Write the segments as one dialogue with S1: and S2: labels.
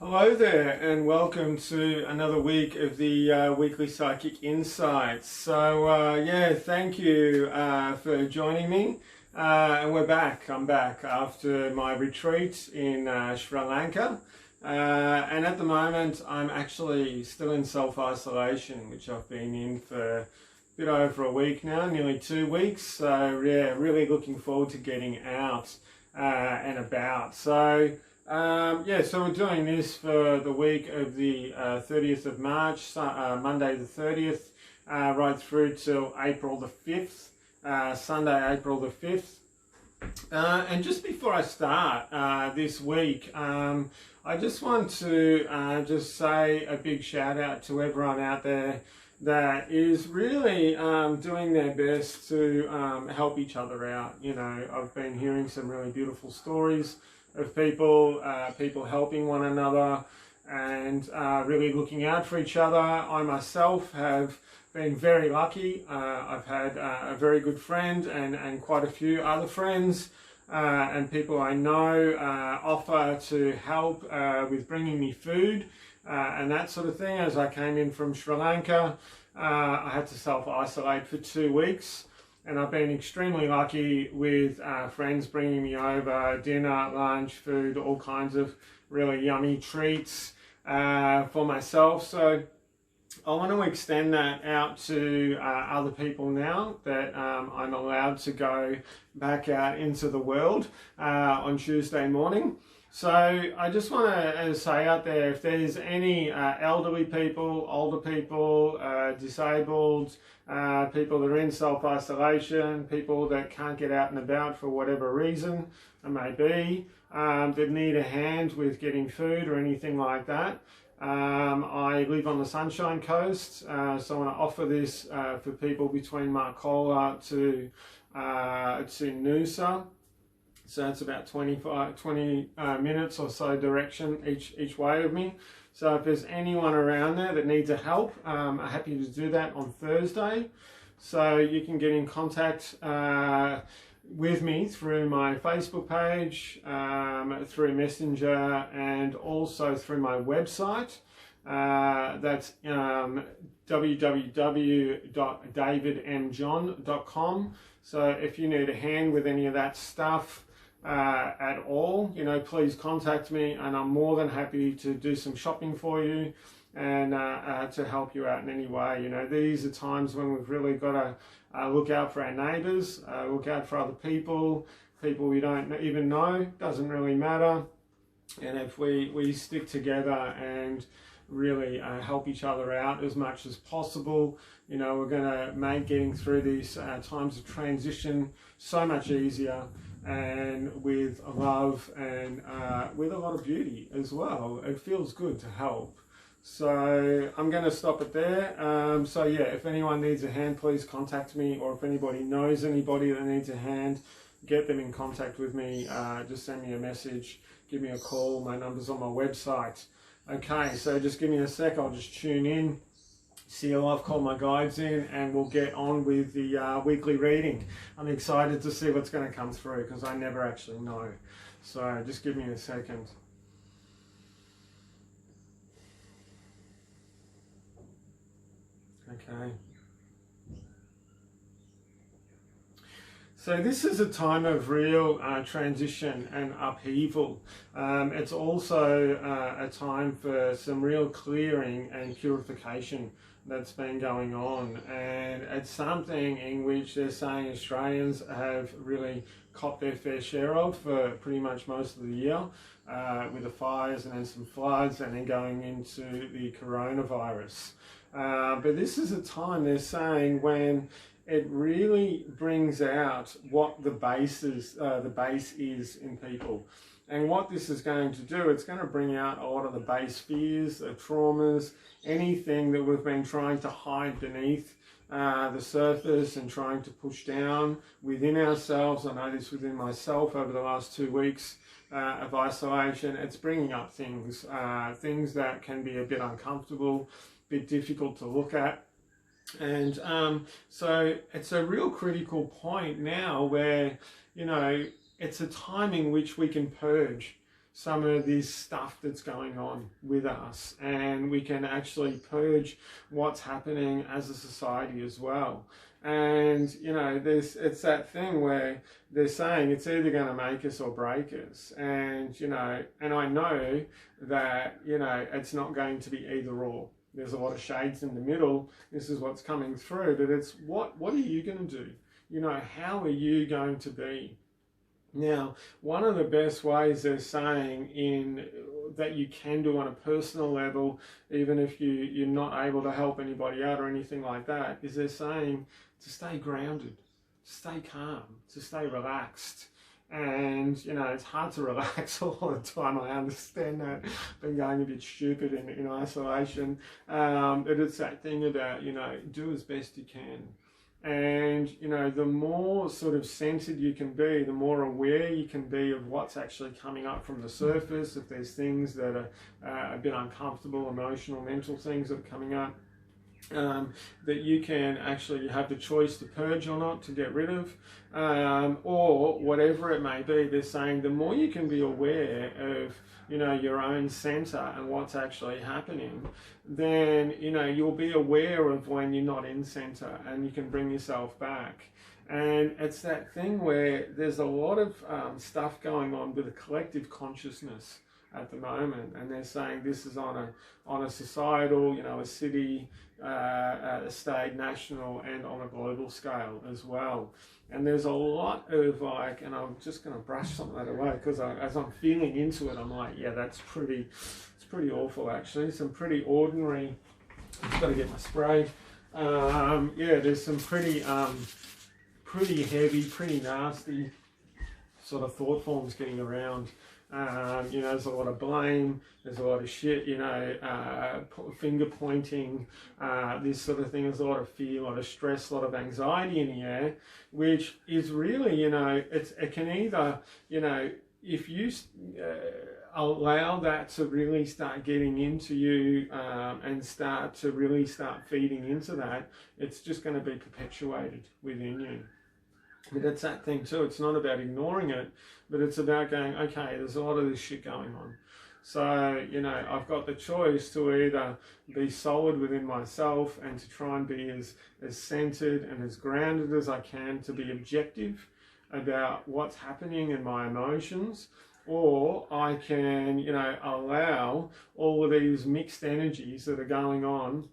S1: Hello there, and welcome to another week of the Weekly Psychic Insights. So, thank you for joining me. And we're back. I'm back after my retreat in Sri Lanka. And at the moment, I'm actually still in self-isolation, which I've been in for a bit over a week now, nearly 2 weeks. So, yeah, really looking forward to getting out and about. So we're doing this for the week of the 30th of March, Monday the 30th, right through till April the 5th, Sunday, April the 5th. And just before I start this week, I just want to just say a big shout out to everyone out there that is really doing their best to help each other out. You know, I've been hearing some really beautiful stories of people helping one another and really looking out for each other. I myself have been very lucky. I've had a very good friend and quite a few other friends and people I know offer to help with bringing me food and that sort of thing. As I came in from Sri Lanka, I had to self-isolate for 2 weeks. And I've been extremely lucky with friends bringing me over dinner, lunch, food, all kinds of really yummy treats for myself. So I want to extend that out to other people now that I'm allowed to go back out into the world on Tuesday morning. So I just want to say out there, if there's any elderly people, older people, disabled, people that are in self-isolation, people that can't get out and about for whatever reason it may be, that need a hand with getting food or anything like that. I live on the Sunshine Coast, so I want to offer this for people between Marcola to Noosa. So it's about 20 minutes or so direction each way of me. So if there's anyone around there that needs a help, I'm happy to do that on Thursday. So you can get in contact with me through my Facebook page, through Messenger, and also through my website. That's www.davidmjohn.com. So if you need a hand with any of that stuff, at all, you know, please contact me and I'm more than happy to do some shopping for you and to help you out in any way. You know, these are times when we've really got to look out for our neighbours, look out for other people we don't even know, doesn't really matter. And if we stick together and really help each other out as much as possible, you know, we're going to make getting through these times of transition so much easier, and with love and with a lot of beauty as well. It feels good to help. So I'm going to stop it there. So yeah, if anyone needs a hand, please contact me, or if anybody knows anybody that needs a hand, get them in contact with me. Just send me a message, give me a call. My number's on my website. Okay, so just give me a sec, I'll just tune in, see if I've called my guides in, and we'll get on with the weekly reading. I'm excited to see what's going to come through because I never actually know. So just give me a second. Okay. So this is a time of real transition and upheaval. It's also a time for some real clearing and purification that's been going on, and it's something in which they're saying Australians have really copped their fair share of for pretty much most of the year, with the fires and then some floods and then going into the coronavirus. But this is a time, they're saying, when it really brings out what the base is in people. And what this is going to do, it's going to bring out a lot of the base fears, the traumas, anything that we've been trying to hide beneath the surface and trying to push down within ourselves. I know this within myself over the last 2 weeks of isolation. It's bringing up things that can be a bit uncomfortable, a bit difficult to look at. And so it's a real critical point now where, you know, it's a time in which we can purge. some of this stuff that's going on with us, and we can actually purge what's happening as a society as well. And you know, it's that thing where they're saying it's either going to make us or break us, and you know, and I know that, you know, it's not going to be either or. There's a lot of shades in the middle. This is what's coming through, but it's what are you going to do? You know, how are you going to be? Now, one of the best ways they're saying that you can do on a personal level, even if you're not able to help anybody out or anything like that, is they're saying to stay grounded, to stay calm, to stay relaxed. And, you know, it's hard to relax all the time. I understand that. Been going a bit stupid in isolation. But it's that thing about, you know, do as best you can. And, you know, the more sort of centered you can be, the more aware you can be of what's actually coming up from the surface. If there's things that are a bit uncomfortable, emotional, mental things that are coming up, that you can actually have the choice to purge or not, to get rid of, or whatever it may be. They're saying the more you can be aware of, you know, your own center and what's actually happening, then, you know, you'll be aware of when you're not in center, and you can bring yourself back. And it's that thing where there's a lot of stuff going on with the collective consciousness at the moment, and they're saying this is on a societal, you know, a city, a state, national, and on a global scale as well. And there's a lot of like, and I'm just going to brush some of that away, because as I'm feeling into it, I'm like, yeah, it's pretty awful actually. Some pretty ordinary. I've got to get my spray. Yeah, there's some pretty heavy, pretty nasty sort of thought forms getting around. You know, there's a lot of blame, there's a lot of shit, you know, finger pointing, this sort of thing. There's a lot of fear, a lot of stress, a lot of anxiety in the air, which is really, you know, it can either, you know, if you allow that to really start getting into you, and start feeding into that, it's just going to be perpetuated within you. But it's that thing too, it's not about ignoring it, but it's about going, okay, there's a lot of this shit going on. So, you know, I've got the choice to either be solid within myself and to try and be as centered and as grounded as I can, to be objective about what's happening in my emotions, or I can, you know, allow all of these mixed energies that are going on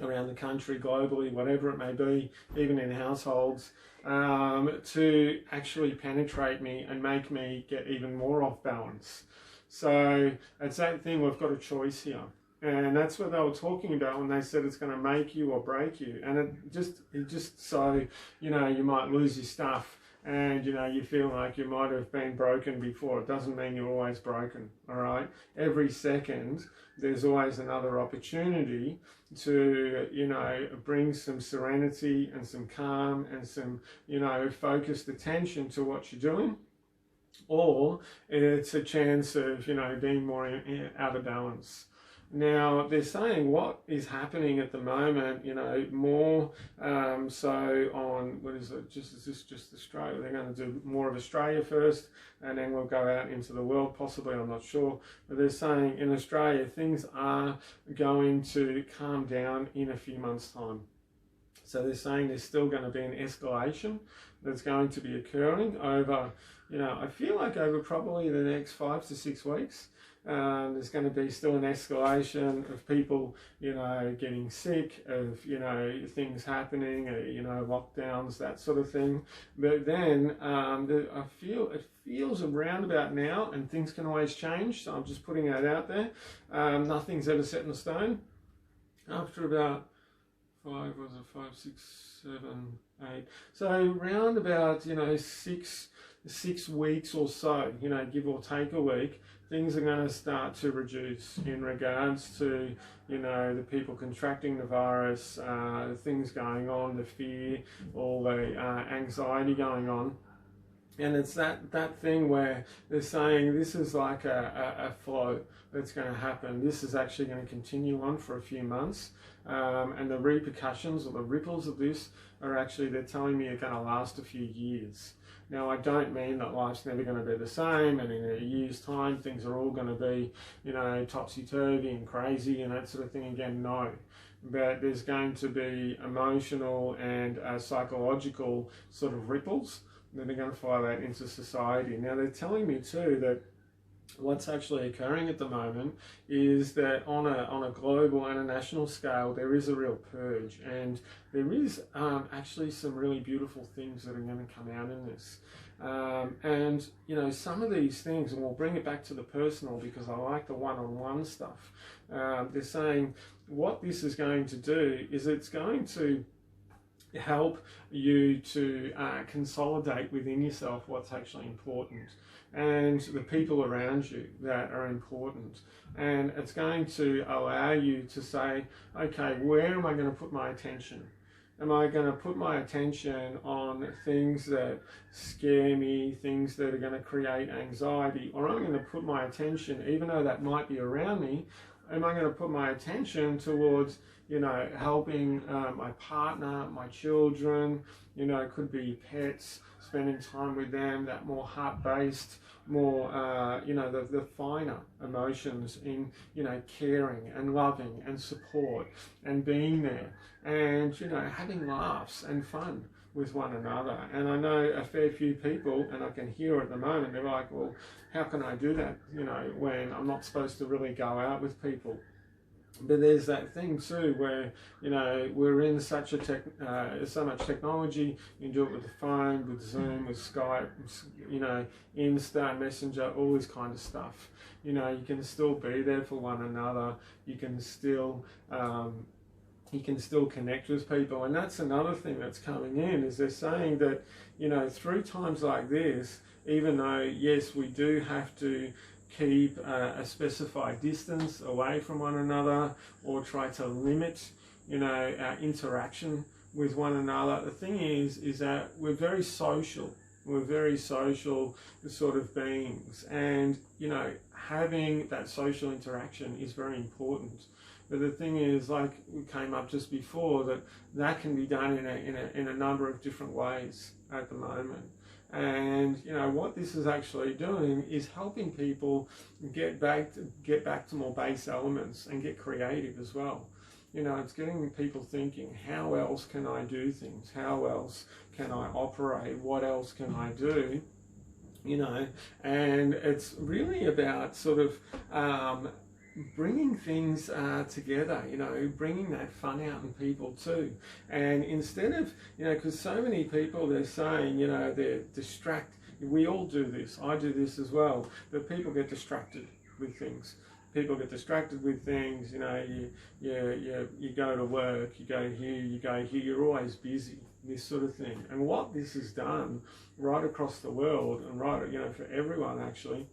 S1: around the country, globally, whatever it may be, even in households, to actually penetrate me and make me get even more off balance. So it's that thing, we've got a choice here. And that's what they were talking about when they said it's going to make you or break you. And it just so, you know, you might lose your stuff, and, you know, you feel like you might have been broken before. It doesn't mean you're always broken, all right? Every second, there's always another opportunity to, you know, bring some serenity and some calm and some, you know, focused attention to what you're doing. Or it's a chance of, you know, being more out of balance. Now, they're saying what is happening at the moment, you know, more so on, what is it, is this just Australia? They're going to do more of Australia first, and then we'll go out into the world, possibly, I'm not sure. But they're saying in Australia, things are going to calm down in a few months' time. So they're saying there's still going to be an escalation that's going to be occurring over, you know, I feel like over probably the next 5 to 6 weeks. There's going to be still an escalation of people, you know, getting sick, of, you know, things happening, you know, lockdowns, that sort of thing. But then I feel it feels around about now, and things can always change. So I'm just putting that out there. Nothing's ever set in stone. After about 5, 6, 7, 8. So round about, you know, 6 weeks or so, you know, give or take a week, things are going to start to reduce in regards to, you know, the people contracting the virus, things going on, the fear, all the anxiety going on. And it's that thing where they're saying this is like a flow that's going to happen. This is actually going to continue on for a few months. And the repercussions or the ripples of this are actually, they're telling me, are going to last a few years. Now, I don't mean that life's never going to be the same and in a year's time things are all going to be, you know, topsy-turvy and crazy and that sort of thing again. No. But there's going to be emotional and psychological sort of ripples that are going to flow out into society. Now, they're telling me too that what's actually occurring at the moment is that on a global and a national scale, there is a real purge, and there is actually some really beautiful things that are going to come out in this. And, you know, some of these things, and we'll bring it back to the personal because I like the one-on-one stuff. They're saying what this is going to do is it's going to help you to consolidate within yourself what's actually important and the people around you that are important, and it's going to allow you to say, okay, where am I going to put my attention? Am I going to put my attention on things that scare me, things that are going to create anxiety, or am I going to put my attention, even though that might be around me, am I going to put my attention towards, you know, helping my partner, my children, you know, it could be pets, spending time with them, that more heart-based, more, you know, the finer emotions in, you know, caring and loving and support and being there and, you know, having laughs and fun with one another. And I know a fair few people, and I can hear at the moment, they're like, well, how can I do that, you know, when I'm not supposed to really go out with people? But there's that thing too where, you know, we're in such a so much technology. You can do it with the phone, with Zoom, with Skype, you know, Insta, Messenger, all this kind of stuff. You know, you can still be there for one another. You can still connect with people, and that's another thing that's coming in. Is they're saying that, you know, through times like this, even though yes, we do have to keep a specified distance away from one another, or try to limit, you know, our interaction with one another. The thing is that we're very social. We're very social sort of beings, and, you know, having that social interaction is very important. But the thing is, like we came up just before, that can be done in a number of different ways at the moment. And, you know, what this is actually doing is helping people get back to more base elements and get creative as well. You know, it's getting people thinking, how else can I do things? How else can I operate? What else can I do? You know, and it's really about sort of bringing things together, you know, bringing that fun out in people too. And instead of, you know, because so many people, they're saying, you know, they're distracted. We all do this. I do this as well. But people get distracted with things. People get distracted with things, you know, you go to work, you go here, you're always busy, this sort of thing. And what this has done right across the world, and right, you know, for everyone actually,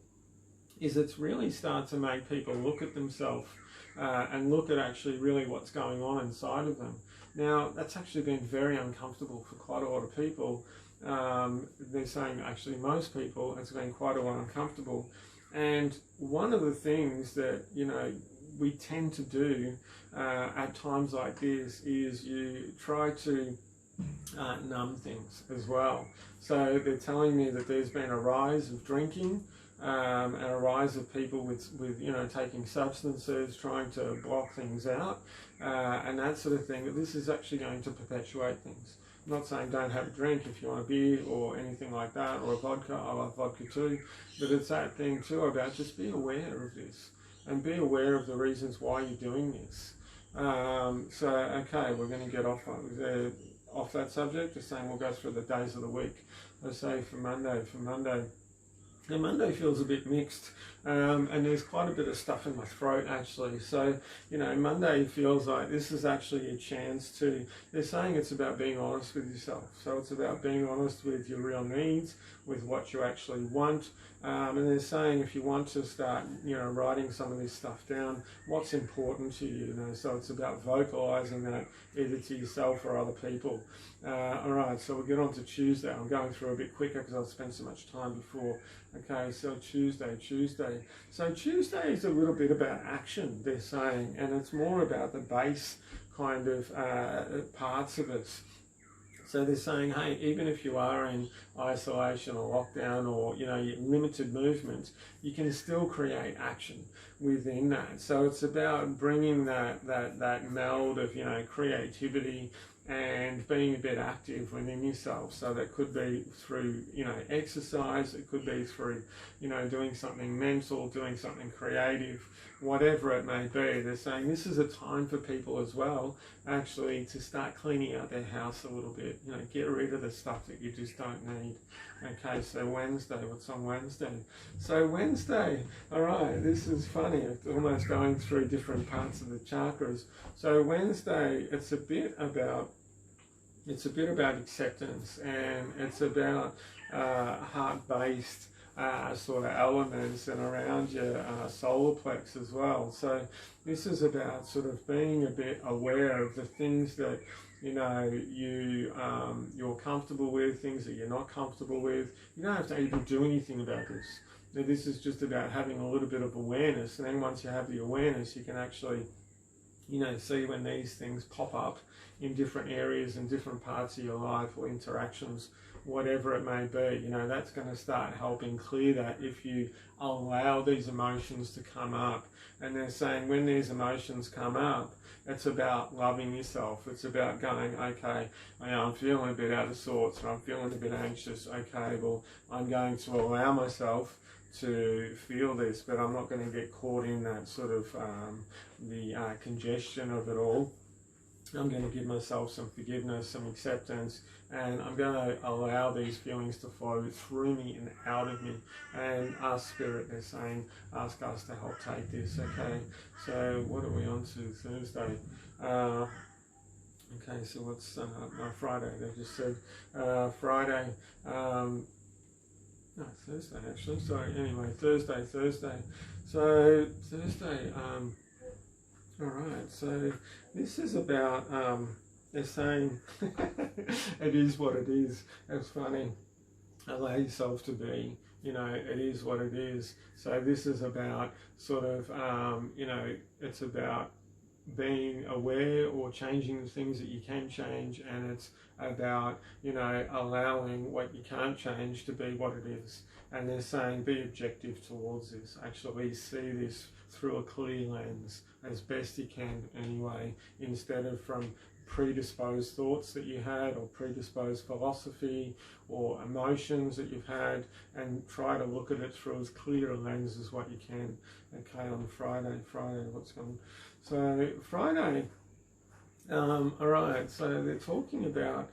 S1: is it's really started to make people look at themselves and look at actually really what's going on inside of them. Now, that's actually been very uncomfortable for quite a lot of people. They're saying actually most people, it's been quite a lot uncomfortable. And one of the things that, you know, we tend to do at times like this is you try to numb things as well. So they're telling me that there's been a rise of drinking, and a rise of people with you know, taking substances, trying to block things out, and that sort of thing. That this is actually going to perpetuate things. I'm not saying don't have a drink if you want a beer or anything like that, or a vodka. I love vodka too, but it's that thing too about just be aware of this and be aware of the reasons why you're doing this. So okay, we're going to get off that subject. Just saying we'll go through the days of the week. Let's say for Monday. And Monday feels a bit mixed, and there's quite a bit of stuff in my throat actually. So, you know, Monday feels like this is actually a chance to, they're saying it's about being honest with yourself. So it's about being honest with your real needs, with what you actually want. And they're saying if you want to start, you know, writing some of this stuff down, what's important to you, you know. So it's about vocalizing that either to yourself or other people. All right, so we'll get on to Tuesday. I'm going through a bit quicker because I've spent so much time before. Okay, so Tuesday. So Tuesday is a little bit about action, they're saying, and it's more about the base kind of parts of us. So they're saying, hey, even if you are in isolation or lockdown or, you know, limited movement, you can still create action within that. So it's about bringing that meld of, you know, creativity and being a bit active within yourself. So that could be through, you know, exercise, it could be through, you know, doing something mental, doing something creative, whatever it may be. They're saying this is a time for people as well, actually, to start cleaning out their house a little bit, you know, get rid of the stuff that you just don't need. Okay, so Wednesday, what's on Wednesday? So Wednesday, all right, this is funny, it's almost going through different parts of the chakras. So Wednesday, it's a bit about acceptance, and it's about heart-based sort of elements and around your solar plex as well. So this is about sort of being a bit aware of the things that, you know, you're comfortable with, things that you're not comfortable with. You don't have to even do anything about this. This is just about having a little bit of awareness, and then once you have the awareness, you can actually, you know, see when these things pop up in different areas and different parts of your life or interactions, whatever it may be. You know, that's going to start helping clear that if you allow these emotions to come up. And they're saying when these emotions come up, it's about loving yourself. It's about going, okay, I'm feeling a bit out of sorts, or I'm feeling a bit anxious. Okay, well, I'm going to allow myself to feel this, but I'm not going to get caught in that sort of the congestion of it all. I'm going to give myself some forgiveness, some acceptance, and I'm going to allow these feelings to flow through me and out of me. And ask Spirit, they're saying, ask us to help take this. Okay, so what are we on to? Thursday. Okay, so what's Friday? They just said Friday. No, Thursday actually. Sorry. Anyway, Thursday. So Thursday. All right. So this is about. They're saying it is what it is. It's funny. Allow yourself to be. You know, it is what it is. So this is about sort of. You know, it's about being aware or changing the things that you can change, and it's about, you know, allowing what you can't change to be what it is. And they're saying be objective towards this, actually see this through a clear lens as best you can anyway, instead of from predisposed thoughts that you had or predisposed philosophy or emotions that you've had, and try to look at it through as clear a lens as what you can. Okay, on Friday, what's going on? So Friday, all right, so they're talking about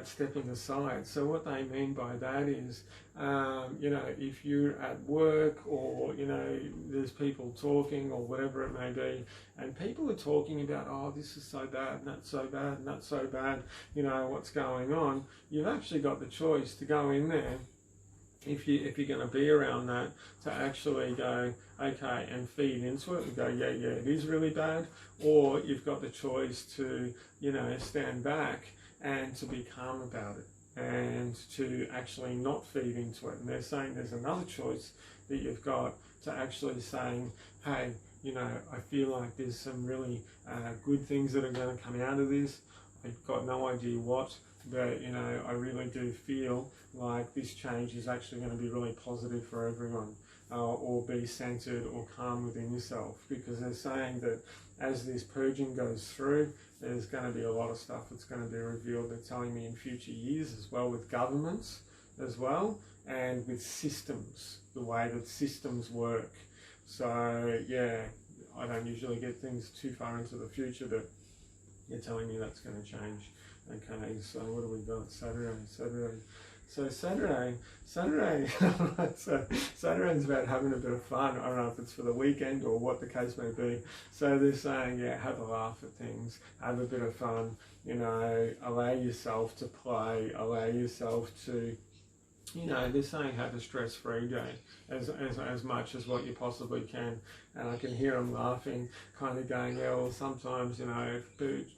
S1: stepping aside. So what they mean by that is, you know, if you're at work or, you know, there's people talking or whatever it may be, and people are talking about, oh, this is so bad, and that's so bad, and that's so bad, you know, what's going on, you've actually got the choice to go in there, if you're going to be around that, to actually go, okay, and feed into it and go, yeah, it is really bad, or you've got the choice to, you know, stand back and to be calm about it and to actually not feed into it. And they're saying there's another choice that you've got, to actually saying, hey, you know, I feel like there's some really good things that are going to come out of this. I've got no idea what, but, you know, I really do feel like this change is actually going to be really positive for everyone, or be centered or calm within yourself, because they're saying that as this purging goes through, there's going to be a lot of stuff that's going to be revealed. They're telling me in future years as well, with governments as well, and with systems, the way that systems work. So yeah, I don't usually get things too far into the future, but you're telling me that's going to change. Okay, so what do we got? Saturday. So Saturday, so Saturday's about having a bit of fun. I don't know if it's for the weekend or what the case may be. So they're saying, yeah, have a laugh at things, have a bit of fun, you know, allow yourself to play, allow yourself to, you know, they're saying have a stress-free day as much as what you possibly can. And I can hear them laughing, kind of going, yeah, well, sometimes, you know,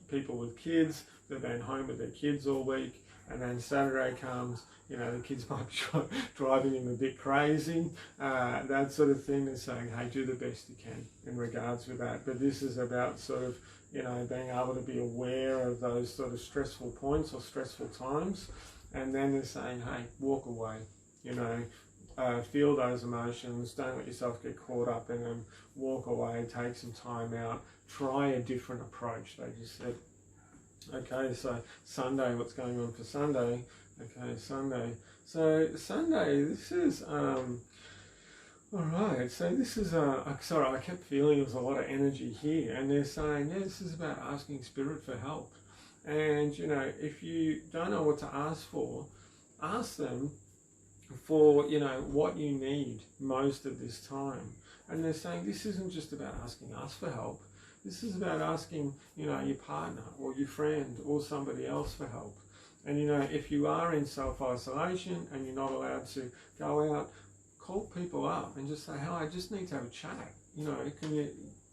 S1: people with kids, they've been home with their kids all week, and then Saturday comes, you know, the kids might be driving them a bit crazy, that sort of thing. They're saying, hey, do the best you can in regards with that. But this is about sort of, you know, being able to be aware of those sort of stressful points or stressful times. And then they're saying, hey, walk away, you know, feel those emotions, don't let yourself get caught up in them, walk away, take some time out, try a different approach, they just said. Okay, so Sunday, what's going on for Sunday? Okay, Sunday. So Sunday, this is, alright, so this is, sorry, I kept feeling there was a lot of energy here, and they're saying, yeah, this is about asking Spirit for help. And, you know, if you don't know what to ask for, ask them for, you know, what you need most of this time. And they're saying this isn't just about asking us for help. This is about asking, you know, your partner or your friend or somebody else for help. And, you know, if you are in self-isolation and you're not allowed to go out, call people up and just say, hey, I just need to have a chat. You know, can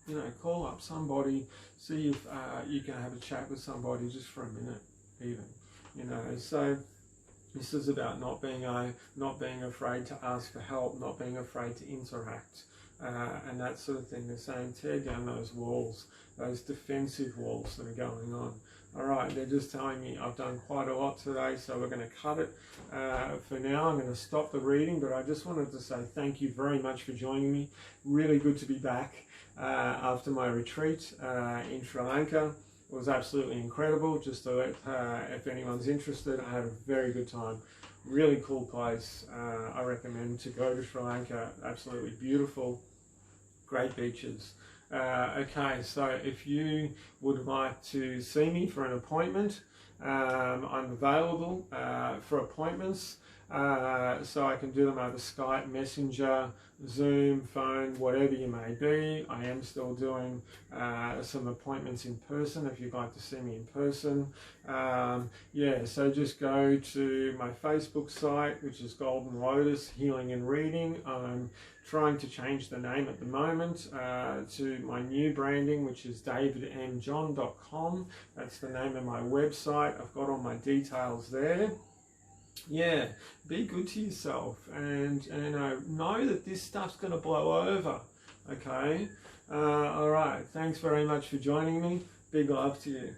S1: you know, call up somebody, see if you can have a chat with somebody just for a minute even. You know, so this is about not being afraid to ask for help, not being afraid to interact. And that sort of thing. They're saying tear down those walls, those defensive walls that are going on. All right, they're just telling me I've done quite a lot today, so we're going to cut it for now. I'm going to stop the reading, but I just wanted to say thank you very much for joining me. Really good to be back after my retreat in Sri Lanka. It was absolutely incredible. Just to let, if anyone's interested, I had a very good time. Really cool place. I recommend to go to Sri Lanka. Absolutely beautiful. Great beaches. Okay, so if you would like to see me for an appointment, I'm available for appointments. So I can do them over Skype, Messenger, Zoom, phone, whatever you may be. I am still doing some appointments in person if you'd like to see me in person. Yeah, so just go to my Facebook site, which is Golden Lotus Healing and Reading. I'm trying to change the name at the moment to my new branding, which is davidmjohn.com. That's the name of my website. I've got all my details there. Yeah, be good to yourself, and know that this stuff's going to blow over. Okay, all right, thanks very much for joining me. Big love to you.